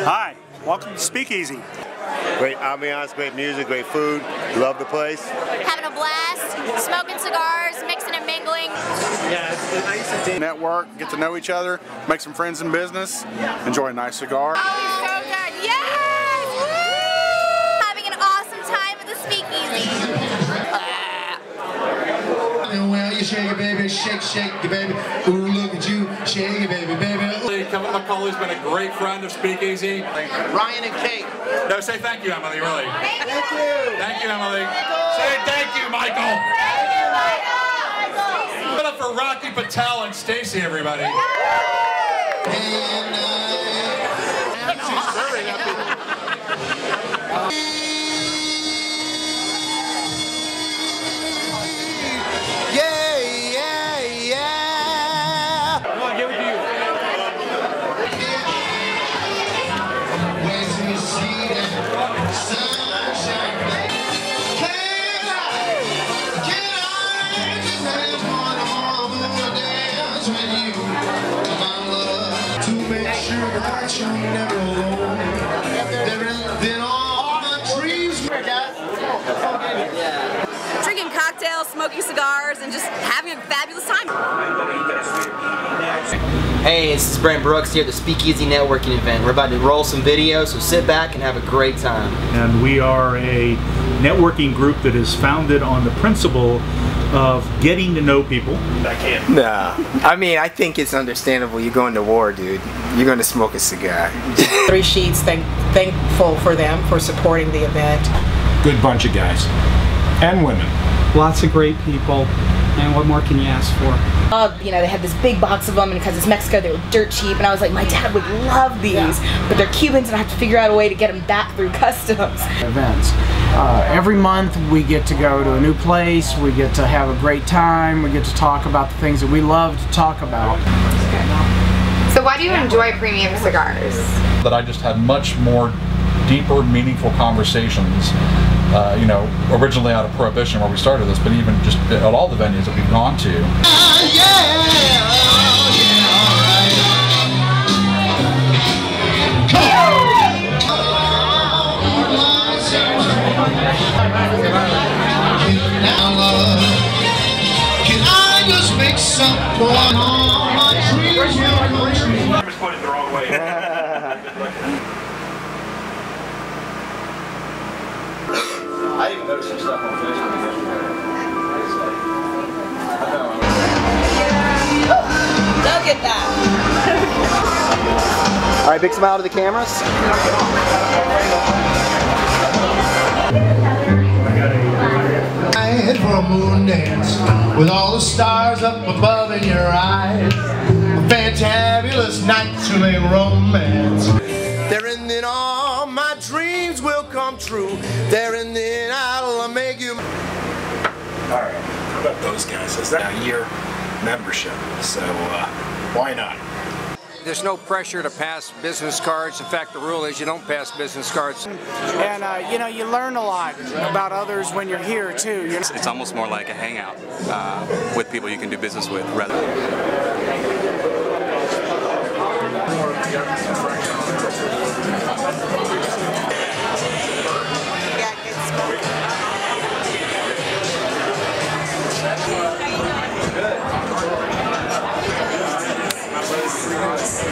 Hi, welcome to Speakeasy. Great ambiance, great music, great food. Love the place. Having a blast, smoking cigars, mixing and mingling. Yeah, it's nice to network, get to know each other, make some friends in business, enjoy a nice cigar. Oh, so good. Yes! Woo! Having an awesome time at the Speakeasy. Well, you shake it, baby, shake, shake it, baby. Ooh, look at you, shake it, baby, baby. Kevin McCauley's been a great friend of Speakeasy. Ryan and Kate. No, say thank you, Emily, really. Thank you. Thank you, Emily. Say thank you, Michael. Thank you, Michael. Put up for Rocky Patel and Stacy, everybody. She's very happy. Drinking cocktails, smoking cigars, and just having a fabulous time. Hey, this is Brent Brooks here at the Speakeasy Networking event. We're about to roll some videos, so sit back and have a great time. And we are a networking group that is founded on the principle of getting to know people. Nah, I mean, I think it's understandable. You're going to war, dude. You're going to smoke a cigar. 3 Sheets, thankful for them for supporting the event. Good bunch of guys. And women. Lots of great people. And what more can you ask for? You know, they had this big box of them, and because it's Mexico, they were dirt cheap. And I was like, my dad would love these, but they're Cubans, and I have to figure out a way to get them back through customs. Events. Every month we get to go to a new place, we get to have a great time, we get to talk about the things that we love to talk about. So why do you enjoy premium cigars? That I just had much more deeper, meaningful conversations. You know, originally out of Prohibition where we started this, but even just at all the venues that we've gone to. Can I just make some on my dreams? I was pointing the wrong way. I even noticed some stuff on Facebook. Look at that. All right, big smile to the cameras. I head for a moon dance with all the stars up above in your eyes. A fantabulous night to make romance. There and then all my dreams will come true. There and then I'll make you. Alright, how about those guys? Is that a year membership? So, why not? There's no pressure to pass business cards. In fact, the rule is you don't pass business cards. And you know, you learn a lot about others when you're here too. It's almost more like a hangout with people you can do business with rather.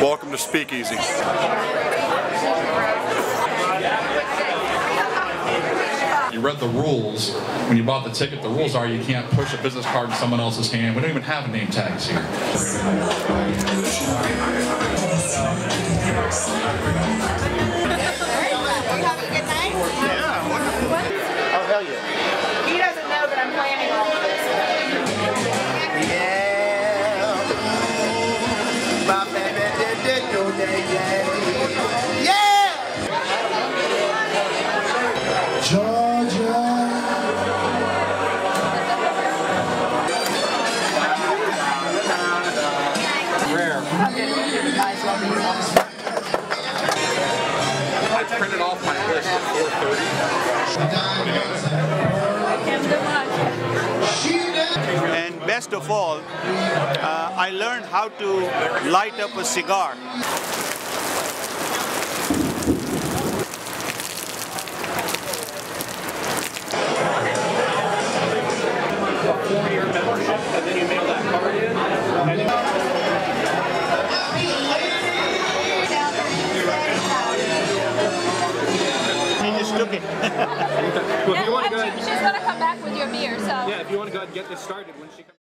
Welcome to Speakeasy. You read the rules when you bought the ticket. The rules are you can't push a business card in someone else's hand. We don't even have name tags here. Oh, hell yeah. He doesn't know that I'm planning all of this. Georgia. Rare. I printed off my list at 4:30. And best of all, I I learned how to light up a cigar. A 4-year membership, and then you mail that card in. And He just took it. well, if you want to go ahead, she's going to come back with your beer, so. Yeah, if you want to go ahead and get this started when she comes.